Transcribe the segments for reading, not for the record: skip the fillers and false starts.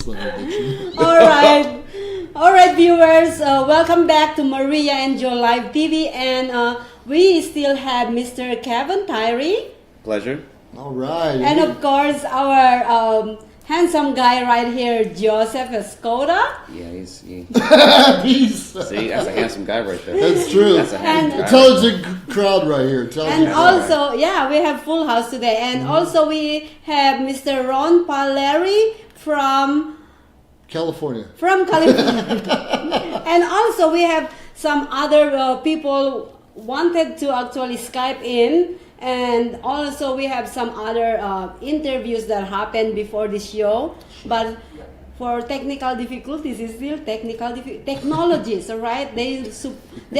an addiction. All right, viewers. Welcome back to Maria and Joe Live TV, and we still have Mr. Kevin Tyree. Pleasure. All right. And of course, our handsome guy right here, Joseph Escoda. Yeah, he's Peace. see, that's a handsome guy right there. That's true. That's a handsome guy. Intelligent crowd right here. And also, yeah, we have full house today. And also we have Mr. Ron Paleri from California. And also we have some other people wanted to actually Skype in. And also we have some other interviews that happened before the show. But for technical difficulties, it's still technologies, all right? They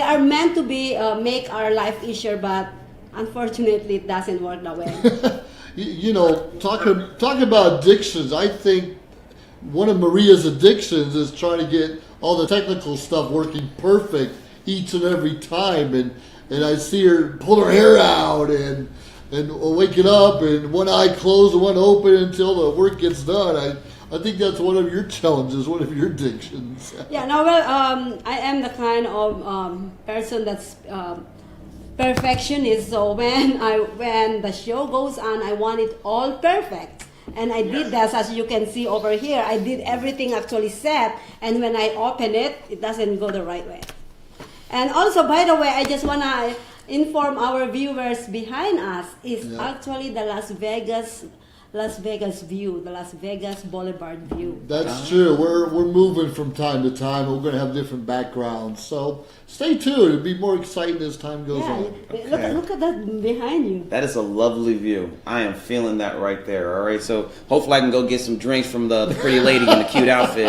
are meant to be make our life easier, but unfortunately it doesn't work that way. You know, talk about addictions. I think one of Maria's addictions is trying to get all the technical stuff working perfect each and every time. And I see her pull her hair out and waking up and one eye closed and one open until the work gets done. I think that's one of your challenges, one of your addictions. Yeah, no, well, I am the kind of person that's perfectionist. So when the show goes on, I want it all perfect. And I did that, as you can see over here. I did everything actually set, and when I open it, it doesn't go the right way. And also, by the way, I just want to inform our viewers behind us is actually the Las Vegas view, the Las Vegas Boulevard view. That's true. We're moving from time to time. We're going to have different backgrounds. So stay tuned. It'll be more exciting as time goes on. Okay. Look at that behind you. That is a lovely view. I am feeling that right there. All right, so hopefully I can go get some drinks from the pretty lady in the cute outfit,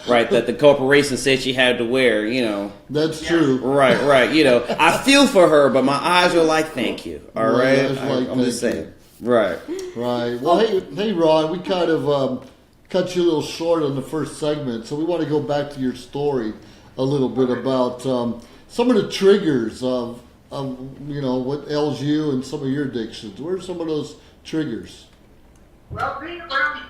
right? That the corporation said she had to wear. You know. That's true. Right. You know, I feel for her, but my eyes are like, thank you. All right, I'm just saying. Right. Well, hey, Ron, we kind of cut you a little short on the first segment, so we want to go back to your story a little bit about some of the triggers of what ails you and some of your addictions. What are some of those triggers? Well, being around,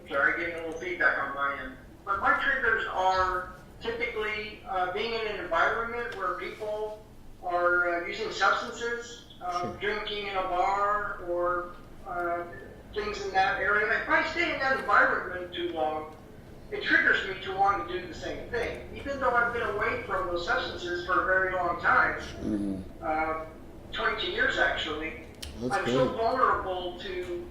sorry, getting a little feedback on my end, but my triggers are typically being in an environment where people are using substances. Drinking in a bar or things in that area. If I stay in that environment too long, it triggers me to want to do the same thing. Even though I've been away from those substances for a very long time, 22 years actually, I'm so vulnerable to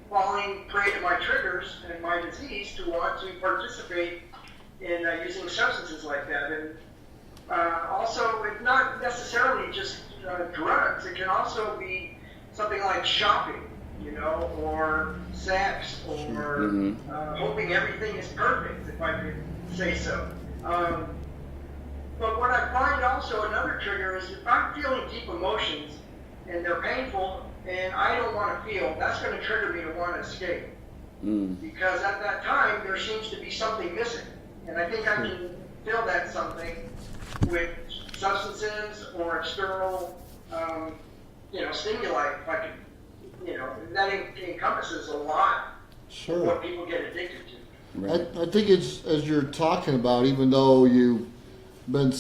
falling prey to my triggers and my disease to want to participate in using substances like that. And also, it's not necessarily just drugs. It can also be something like shopping, or sex, or hoping everything is perfect, if I could say so. But what I find also another trigger is if I'm feeling deep emotions and they're painful and I don't want to feel, that's going to trigger me to want to escape. Because at that time, there seems to be something missing. And I think I can fill that something with substances or external, stimuli. If I could, that encompasses a lot of what people get addicted to. Right. I think it's, as you're talking about, even though you've been,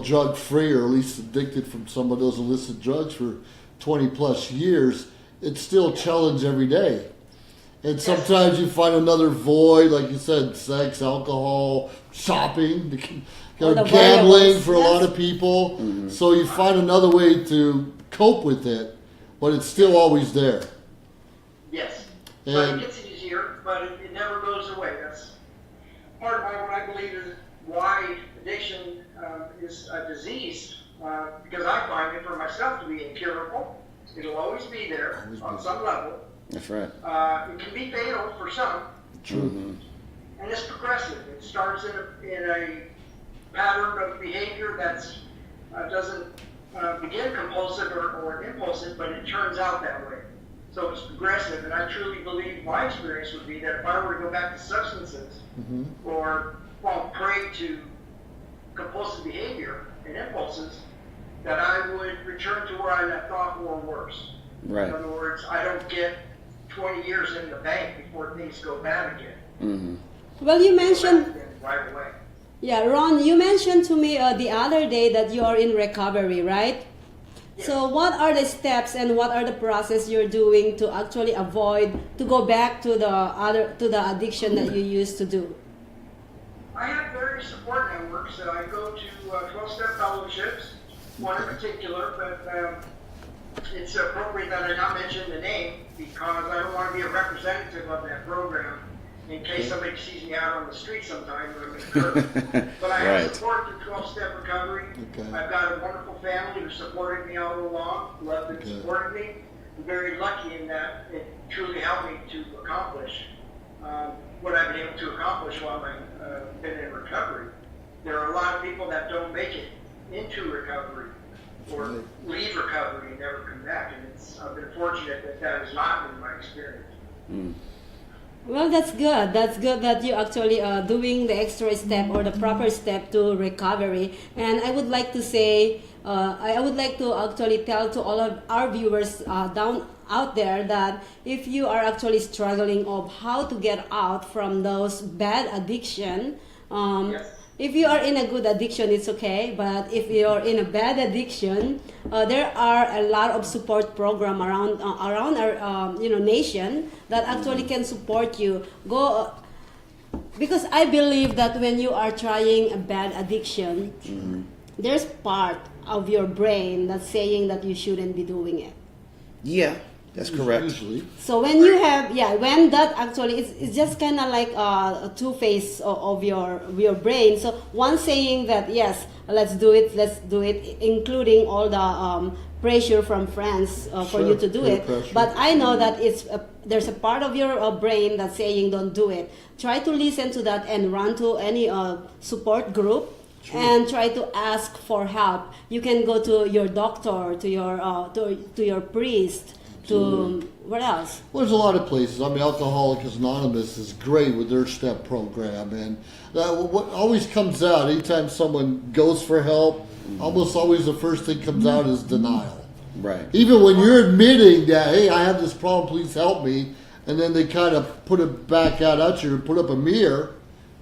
drug free or at least addicted from some of those illicit drugs for 20 plus years, it's still a challenge every day. And sometimes you find another void, like you said, sex, alcohol, shopping, gambling for a lot of people. So you find another way to cope with it, but it's still always there. Yes. But it gets easier, but it never goes away. That's part of what I believe is why addiction is a disease, because I find it for myself to be incurable. It'll always be there on some level. That's right. It can be fatal for some. True. And it's progressive. It starts in a pattern of behavior that doesn't begin compulsive or impulsive, but it turns out that way. So it's progressive, and I truly believe my experience would be that if I were to go back to substances or fall prey to compulsive behavior and impulses, that I would return to where I left off or worse. Right. In other words, I don't get 20 years in the bank before things go bad again. Mm-hmm. Well, you mentioned, Right away. yeah, Ron, you mentioned to me the other day that you are in recovery, right? So what are the steps and what are the process you're doing to actually avoid to go back to the addiction that you used to do? I have various support networks. I go to 12-step fellowships, one in particular, but it's appropriate that I not mention the name because I don't want to be a representative of that program in case somebody sees me out on the street sometime or I'm in curve. But I have Right. support through 12-step recovery. Okay. I've got a wonderful family who supported me all along, who have been supporting me. I'm very lucky in that it truly helped me to accomplish what I've been able to accomplish while I've been in recovery. There are a lot of people that don't make it into recovery or leave recovery and never come back. And I've been fortunate that that has not been my experience. Mm. Well, that's good. That's good that you actually doing the extra step or the proper step to recovery. And I would like to say, I would like to actually tell to all of our viewers down out there that if you are actually struggling of how to get out from those bad addiction, Yes. if you are in a good addiction, it's okay. But if you're in a bad addiction, there are a lot of support program around our nation that actually can support you. Go because I believe that when you are trying a bad addiction, there's part of your brain that's saying that you shouldn't be doing it. Yeah, that's correct. Usually. So when you have, when that actually, it's just kind of like a two-face of your brain. So one saying that, yes, let's do it, including all the pressure from friends for you to do peer it. pressure. But I know that there's a part of your brain that's saying don't do it. Try to listen to that and run to any support group. And try to ask for help. You can go to your doctor, to your priest, to what else? Well, there's a lot of places. I mean, Alcoholics Anonymous is great with their STEP program, and what always comes out anytime someone goes for help, almost always the first thing comes out is denial. Right. Even when you're admitting that, hey, I have this problem, please help me, and then they kind of put it back out at you and put up a mirror.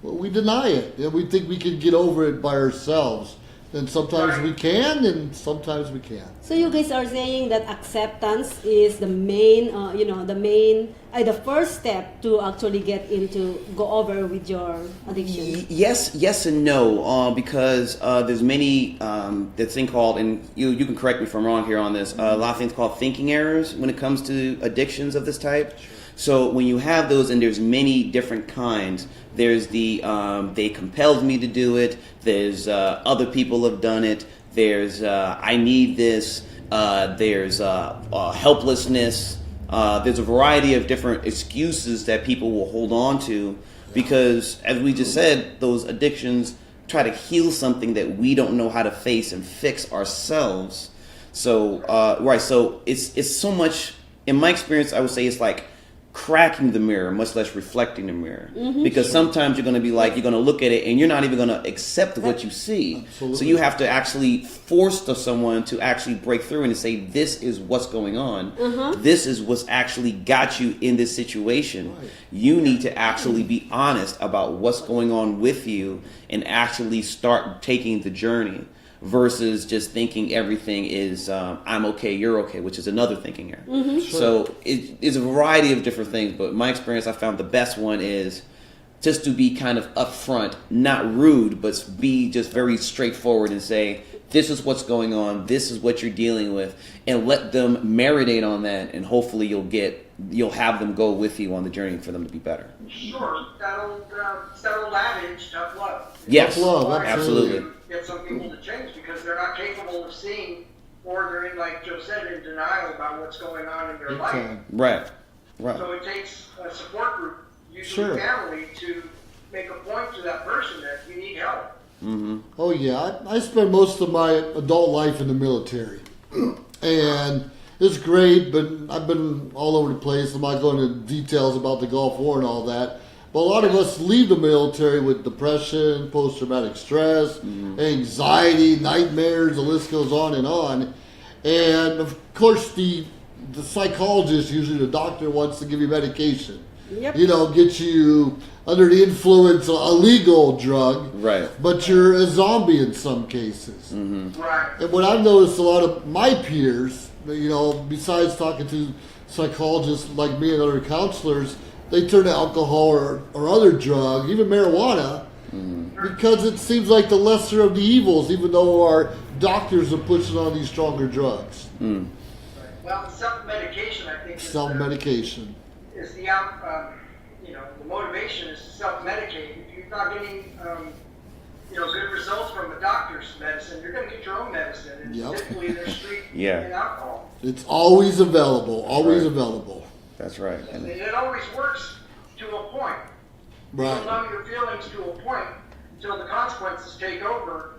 Well, we deny it, and we think we can get over it by ourselves. And sometimes we can, and sometimes we can't. So you guys are saying that acceptance is the main, the first step to actually go over with your addiction. Yes and no, because there's many that thing called, and you can correct me if I'm wrong here on this. A lot of things called thinking errors when it comes to addictions of this type. So when you have those, and there's many different kinds. There's the they compelled me to do it. There's other people have done it. There's I need this. There's helplessness. There's a variety of different excuses that people will hold on to because, as we just said, those addictions try to heal something that we don't know how to face and fix ourselves. So so it's so much. In my experience, I would say it's like cracking the mirror, much less reflecting the mirror. Because sometimes you're going to be like, you're going to look at it and you're not even going to accept what you see. Absolutely. So you have to actually force someone to actually break through and say, this is what's going on. This is what's actually got you in this situation. Right. You need to actually be honest about what's going on with you and actually start taking the journey. Versus just thinking everything is I'm okay, you're okay, which is another thinking error. So it's a variety of different things, but my experience, I found the best one is just to be kind of upfront, not rude, but be just very straightforward and say, this is what's going on, this is what you're dealing with, and let them marinate on that, and hopefully you'll have them go with you on the journey for them to be better. Sure, that old adage, tough love. Yes, Tough love, absolutely. To get some people to change because they're not capable of seeing, or they're in, like Joe said, in denial about what's going on in their Big life. time. Right. So it takes a support group, usually Sure. family, to make a point to that person that you need help. Oh yeah, I spent most of my adult life in the military, and it's great. But I've been all over the place. I'm not going into details about the Gulf War and all that. But a lot of us leave the military with depression, post-traumatic stress, anxiety, nightmares. The list goes on. And of course, the the psychologist, usually the doctor, wants to give you medication. Yep. Get you under the influence of a legal drug. Right. But you're a zombie in some cases. Right. And what I've noticed a lot of my peers, besides talking to psychologists like me and other counselors, they turn to alcohol or other drug, even marijuana, because it seems like the lesser of the evils, even though our doctors are pushing on these stronger drugs. Well, self-medication, I think, Self-medication. is the the motivation is to self-medicate. If you're not getting, good results from a doctor's medicine, you're going to get your own medicine. And Yep. typically they're street Yeah. and alcohol. It's always available. Always Right. available. That's right. And it always works to a point. You Right. numb your feelings to a point until the consequences take over,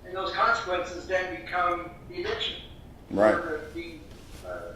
and those consequences then become the addiction. Right. Or the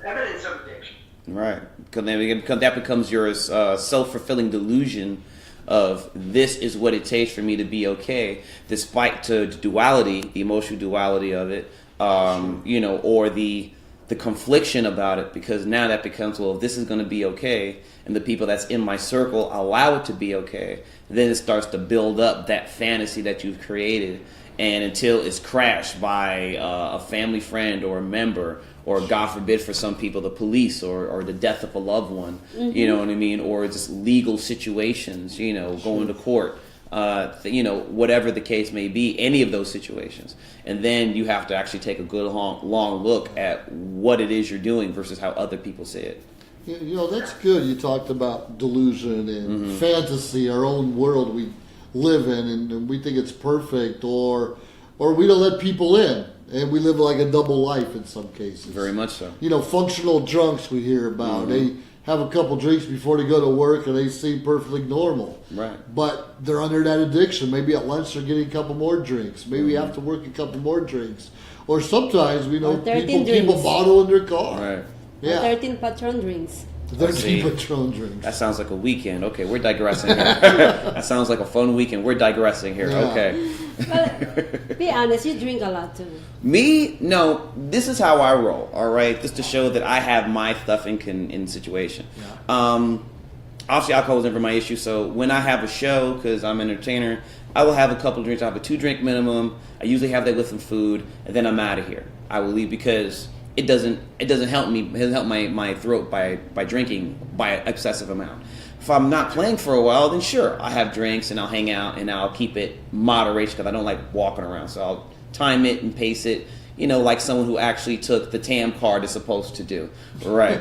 evidence of addiction. Right, because then that becomes your self-fulfilling delusion of this is what it takes for me to be okay, despite the duality, the emotional duality of it, or the confliction about it. Because now that becomes, well, if this is going to be okay, and the people that's in my circle allow it to be okay, then it starts to build up that fantasy that you've created, and until it's crashed by a family friend or a member, or God forbid for some people, the police or the death of a loved one, you know what I mean? Or just legal situations, going to court, whatever the case may be, any of those situations. And then you have to actually take a good long look at what it is you're doing versus how other people say it. That's good. You talked about delusion and fantasy, our own world we live in, and we think it's perfect, or we don't let people in. And we live like a double life in some cases. Very much so. Functional drunks we hear about. They have a couple drinks before they go to work and they seem perfectly normal. Right. But they're under that addiction. Maybe at lunch they're getting a couple more drinks. Maybe after work a couple more drinks. Or sometimes we know Or 13 people keep a drinks. bottle in their car. Right. Yeah. 13 Patron drinks. 13 See. Patron drinks. That sounds like a weekend. Okay, we're digressing here. That sounds like a fun weekend. We're digressing here. Yeah. Okay. Well, be honest, you drink a lot too. Me? No. This is how I roll, all right? Just to show that I have my stuff in situation. Obviously, alcohol is never my issue, so when I have a show, because I'm an entertainer, I will have a couple drinks. I have a 2-drink minimum. I usually have that with some food, and then I'm out of here. I will leave because it doesn't help me. It doesn't help my throat by drinking by an excessive amount. If I'm not playing for a while, then sure, I have drinks and I'll hang out and I'll keep it moderation because I don't like walking around. So I'll time it and pace it, like someone who actually took the TAM card is supposed to do, right?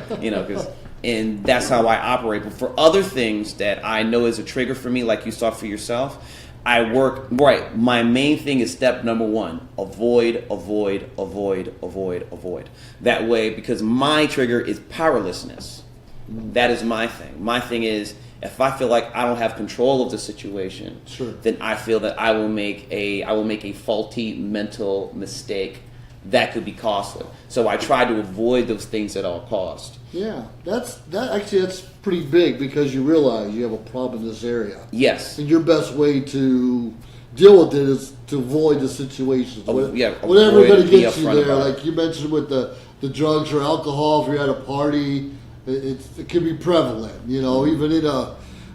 And that's how I operate. But for other things that I know is a trigger for me, like you saw for yourself, I work, right, my main thing is step number 1, avoid. That way, because my trigger is powerlessness. That is my thing. My thing is, if I feel like I don't have control of the situation, Sure. then I feel that I will make a faulty mental mistake that could be costly. So I try to avoid those things at all cost. Yeah, that's pretty big because you realize you have a problem in this area. Yes. And your best way to deal with it is to avoid the situations. Yeah, Whatever avoid it, be gets you upfront there, about it. like you mentioned with the drugs or alcohol, if you're at a party, it can be prevalent. Even in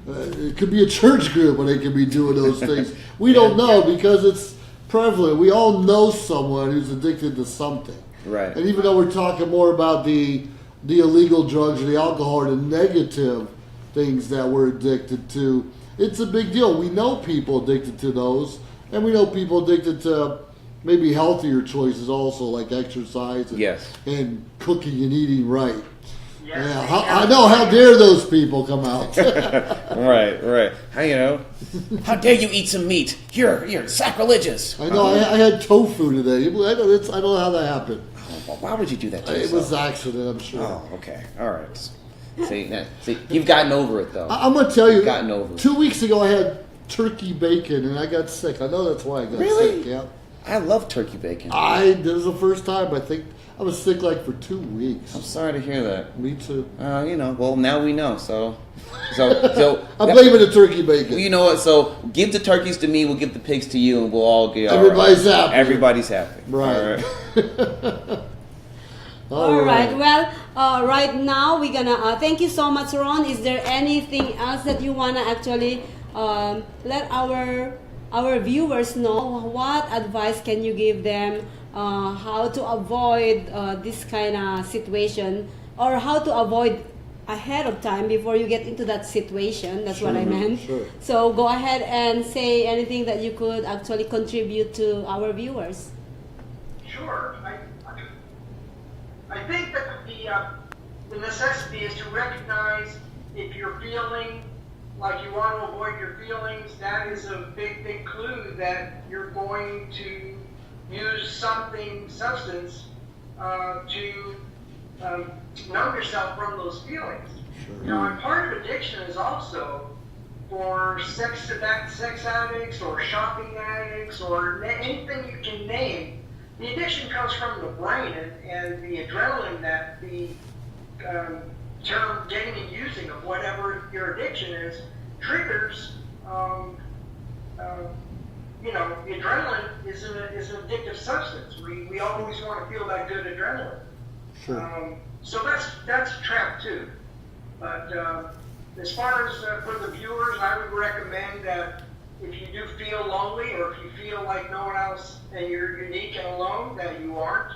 it could be a church group when they can be doing those things. We don't know because it's prevalent. We all know someone who's addicted to something. Right. And even though we're talking more about the illegal drugs or the alcohol or the negative things that we're addicted to, it's a big deal. We know people addicted to those, and we know people addicted to maybe healthier choices also, like exercise and, Yes. and cooking and eating right. Yes. Yeah, I know. How dare those people come out? Right. How dare you eat some meat? You're sacrilegious. I know. I had tofu today. I don't know how that happened. Why would you do that to It yourself? was an accident, I'm sure. Oh, okay. All right. See, you've gotten over it, though. I'm gonna tell you. You've gotten over it. 2 weeks ago, I had turkey bacon, and I got sick. I know that's why I got Really? sick. Yeah. I love turkey bacon. This was the first time. I think I was sick like for 2 weeks. I'm sorry to hear that. Me too. Well, now we know. So I'm blaming the turkey bacon. You know what? So give the turkeys to me. We'll give the pigs to you, and we'll all get. Everybody's happy. Everybody's happy. Right. All right. All right. Well, right now we're gonna thank you so much, Ron. Is there anything else that you wanna actually let our viewers know? What advice can you give them? How to avoid this kind of situation, or how to avoid ahead of time before you get into that situation. That's what I meant. Sure. So go ahead and say anything that you could actually contribute to our viewers. Sure. I think that the necessity is to recognize if you're feeling like you want to avoid your feelings, that is a big, big clue that you're going to use substance to numb yourself from those feelings. Sure. You know, and part of addiction is also for sex addicts or shopping addicts or anything you can name. The addiction comes from the brain, and the adrenaline that the term getting and using of whatever your addiction is triggers. You know, the adrenaline is an addictive substance. We always want to feel that good adrenaline. Sure. So that's a trap too. But as far as for the viewers, I would recommend that if you do feel lonely, or if you feel like no one else and you're unique and alone, that you aren't,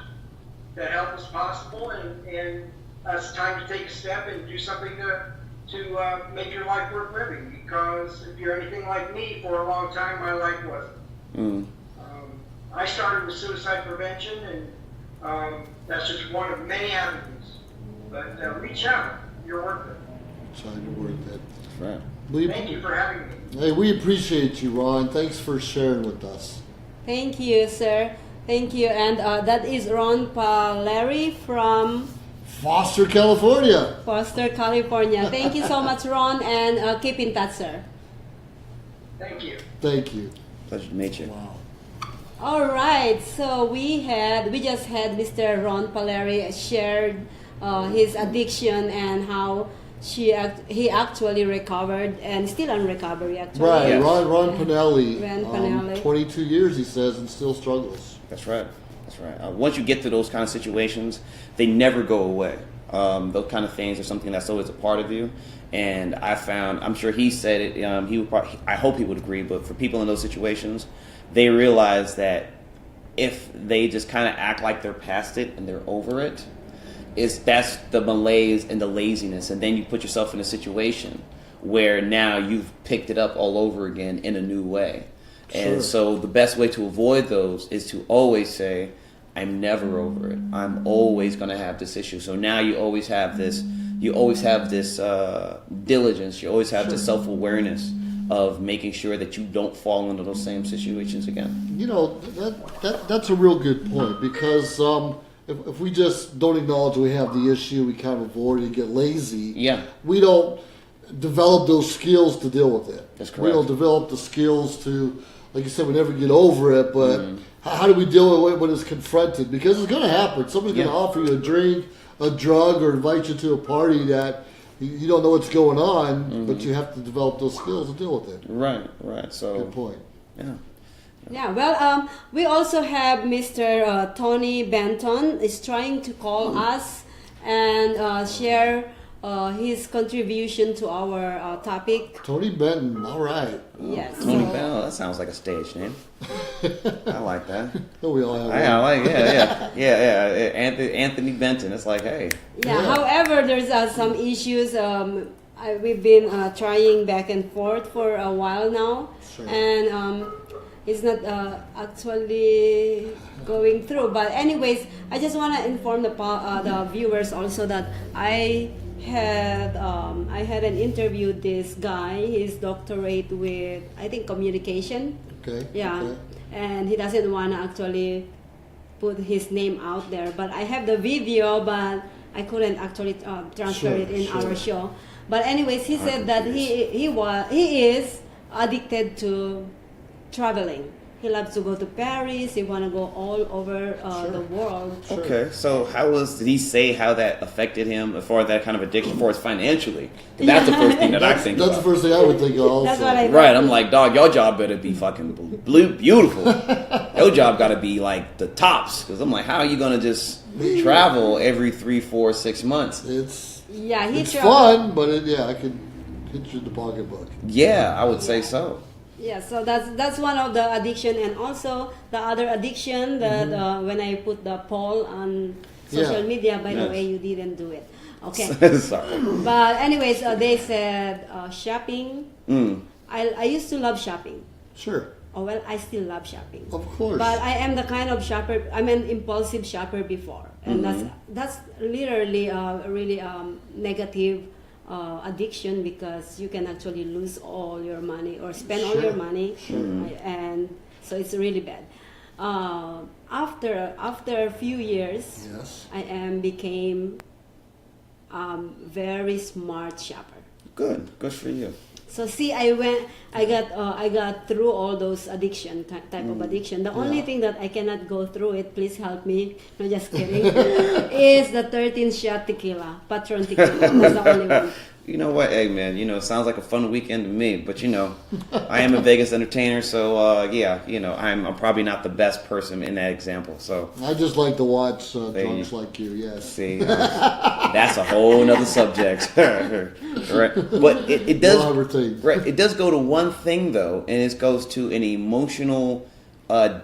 that help is possible, and it's time to take a step and do something to make your life worth living. Because if you're anything like me, for a long time my life wasn't. I started with suicide prevention, and that's just one of many avenues. But reach out. You're worth it. Trying to work that. Right. Thank you for having me. Hey, we appreciate you, Ron. Thanks for sharing with us. Thank you, sir. Thank you. And that is Ron Paleri from Foster, California. Foster, California. Thank you so much, Ron, and keep in touch, sir. Thank you. Thank you. Pleasure to meet you. Wow. All right, so we just had Mr. Ron Paleri shared his addiction and how he actually recovered and still on recovery actually. Right, Yes. Ron Pinelli. Ron Pinelli. 22 years, he says, and still struggles. That's right. That's right. Once you get to those kind of situations, they never go away. Those kind of things are something that's always a part of you. And I found, I'm sure he said it, he would probably, I hope he would agree, but for people in those situations, they realize that if they just kind of act like they're past it and they're over it, that's the malaise and the laziness. And then you put yourself in a situation where now you've picked it up all over again in a new way. Sure. And so the best way to avoid those is to always say, I'm never over it. I'm always going to have this issue. So now you always have this diligence. You always have this self-awareness of making sure that you don't fall into those same situations again. You know, that's a real good point, because if we just don't acknowledge we have the issue, we kind of avoid it and get lazy. Yeah. We don't develop those skills to deal with it. That's We correct. don't develop the skills to, like you said, we never get over it, but how do we deal with it when it's confronted? Because it's going to happen. Somebody's going to offer you a drink, a drug, or invite you to a party that you don't know what's going on, but you have to develop those skills to deal with it. Right, right. So, Good point. yeah. Yeah, well, we also have Mr. Tony Benton is trying to call us and share his contribution to our topic. Tony Benton, all right. Yes. Tony so- Bell, that sounds like a stage name. I like that. We all have I like, yeah. Anthony Benton. It's like, hey, Yeah. Yeah. However, there's some issues. We've been trying back and forth for a while now, Sure. and it's not actually going through. But anyways, I just want to inform the viewers also that I had an interview with this guy. His doctorate with, I think, communication. Okay. Yeah, Okay. and he doesn't want to actually put his name out there. But I have the video, but I couldn't actually transfer Sure, it in sure. our show. But anyways, he said that he is addicted to traveling. He loves to go to Paris. He want to go all over the world. Sure. okay. So did he say how that affected him for that kind of addiction for us financially? 'Cause that's the first thing that I think That's about. the first thing I would think of also. That's what I Right, I'm like, dog, your job better be fucking beautiful. Your your job got to be like the tops, because I'm like, how are you gonna just travel every 3, 4, 6 months? Yeah, he It's traveled. fun, but I could hit you in the pocketbook. Yeah, I would say so. Yeah, so that's one of the addiction, and also the other addiction that when I put the poll on social Yeah. media. By the Yes. way, you didn't do it. Okay. Sorry. But anyways, they said shopping. Mm. I used to love shopping. Sure, Oh well, I still love shopping. of course. But I am the kind of shopper. I'm an impulsive shopper before, and that's literally really negative addiction, because you can actually lose all your money or spend all your money, and so it's really bad. After a few years, Yes. I became very smart shopper. Good for you. So see, I got through all those addiction type of addiction. The only thing that I cannot go through it, please help me. No, just kidding. Is the 13 shot tequila, Patron tequila. That's the only one. You know what? Hey, man, it sounds like a fun weekend to me. But, I am a Vegas entertainer, so, yeah, I'm probably not the best person in that example. So, I just like to watch drunks you- like you. Yes. see, that's a whole nother subject. Right? But it does... No everything. Right. It does go to one thing, though, and it goes to an emotional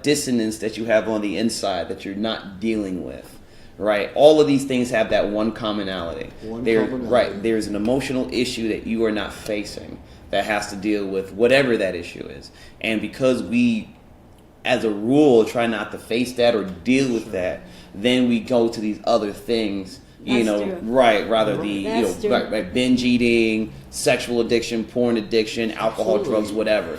dissonance that you have on the inside that you're not dealing with. Right. All of these things have that one commonality. Commonality. Right. There's an emotional issue that you are not facing that has to deal with whatever that issue is. And because we, as a rule, try not to face that or deal with that, then we go to these other things. That's true. Right, rather the That's true. right, binge eating, sexual addiction, porn addiction, alcohol, Absolutely. drugs, whatever.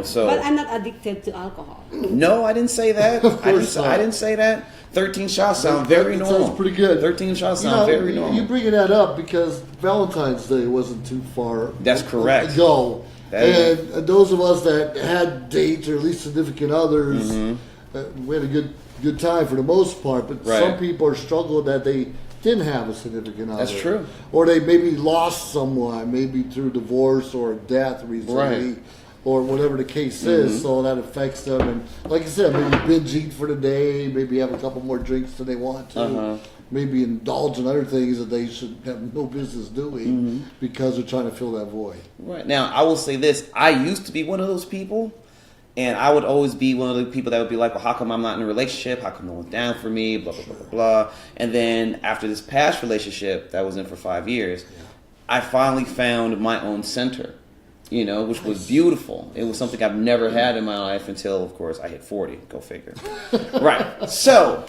So But I'm not addicted to alcohol. no, I didn't say that. Of course I not. didn't say that. 13 shots sound very That normal. sounds pretty good. 13 shots sound very normal. You bringing that up because Valentine's Day wasn't too far. That's correct. Ago. That is- And those of us that had dates or at least significant others, we had a good time for the most part. But Right. some people are struggling that they didn't have a significant other. That's true. Or they maybe lost someone, maybe through divorce or death recently. Right. Or whatever the case is, so that affects them. And like I said, maybe binge eat for the day, maybe have a couple more drinks than they want to, maybe indulge in other things that they should have no business doing because they're trying to fill that void. Right. Now, I will say this. I used to be one of those people, and I would always be one of the people that would be like, well, how come I'm not in a relationship? How come no one's down for me? Blah, blah, blah, blah, blah. And then after this past relationship that I was in for 5 years, I finally found my own center. Which was beautiful. It was something I've never had in my life until, of course, I hit 40. Go figure. Right. So,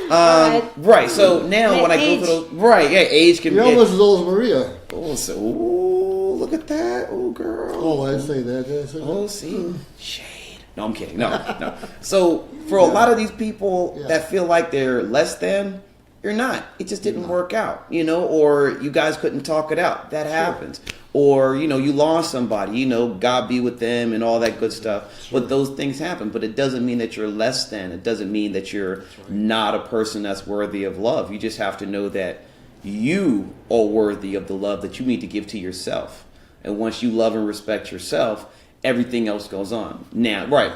right. So now Yeah, when I age. go through those, right, yeah, age can You're be. almost as old as Maria. Look at that. Oh, girl. Oh, I say that. Did I say that? Oh, see? Shade. No, I'm kidding. No. So, for a lot of these people Yeah. that feel like they're less than, you're not. It just didn't work out, or you guys couldn't talk it out. That happens. Or, you lost somebody, God be with them and all that good stuff. But those things happen. But it doesn't mean that you're less than. It doesn't mean that you're not a person that's worthy of love. You just have to know that you are worthy of the love that you need to give to yourself. And once you love and respect yourself, everything else goes on. Now, right.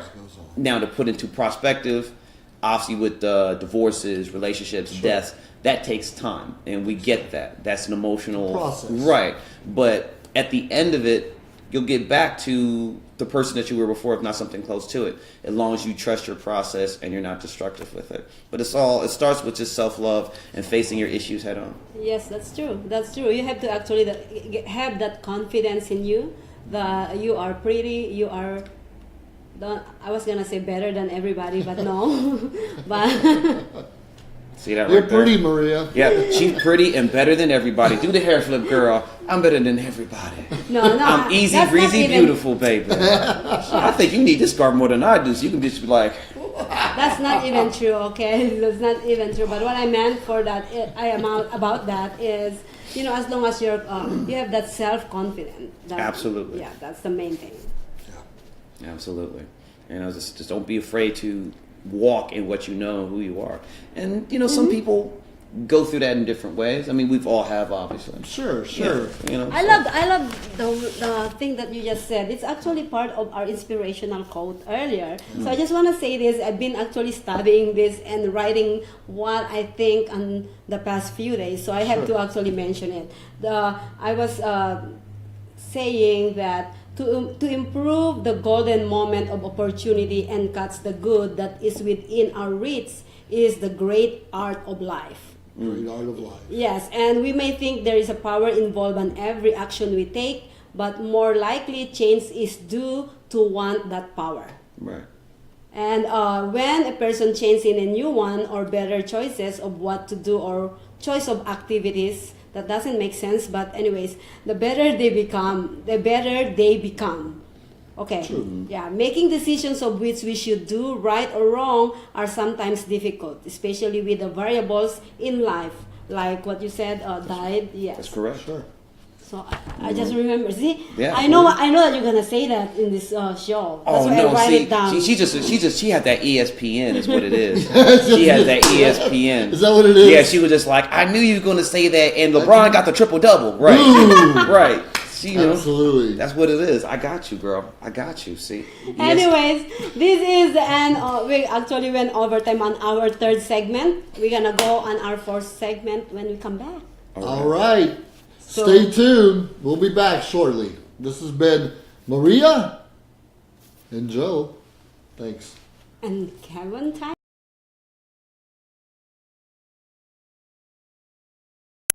Now, to put into perspective, obviously with divorces, relationships, deaths, that takes time. And we get that. That's an emotional Process. Right. But at the end of it, you'll get back to the person that you were before, if not something close to it, as long as you trust your process and you're not destructive with it. But it starts with just self-love and facing your issues head on. Yes, that's true. That's true. You have to actually have that confidence in you that you are pretty. You are. I was gonna say better than everybody, but no. But See that You're right there? pretty, Maria. Yeah, she's pretty and better than everybody. Do the hair flip, girl. I'm better than everybody. no, I'm easy, that's not breezy, even- beautiful, baby. I think you need this scarf more than I do, so you can just be like, That's not even true, okay? That's not even true. But what I meant for that, about that is, as long as you have that self-confidence. Absolutely. Yeah, that's the main thing. absolutely. Just don't be afraid to walk in what you know and who you are. And some people go through that in different ways. I mean, we've all have, obviously. Sure. Yeah, you know, I so- love the thing that you just said. It's actually part of our inspirational quote earlier. So I just want to say this. I've been actually studying this and writing what I think on the past few days. So I have to actually mention it. I was saying that to improve the golden moment of opportunity and catch the good that is within our reach is the great art of life. Great art of life. Yes, and we may think there is a power involved in every action we take, but more likely change is due to want that power. Right. And when a person changes in a new one or better choices of what to do or choice of activities, that doesn't make sense, but anyways, the better they become. Okay. Yeah, making decisions of which we should do right or wrong are sometimes difficult, especially with the variables in life, like what you said, diet. Yes. That's correct. Sure. So I just remember. See, Yeah. I know that you're gonna say that in this show. That's Oh why no! I write See, it down. she had that ESPN is what it is. She had that ESPN. Is that what it is? Yeah, she was just like, I knew you were going to say that, and LeBron got the triple double. Right, right. She, you know, Absolutely. that's what it is. I got you, girl. I got you. See. Yes. Anyways, this is the end. We actually went overtime on our third segment. We're gonna go on our fourth segment when we come back. All right. So- Stay tuned. We'll be back shortly. This has been Maria and Joe. Thanks. And Kevin time.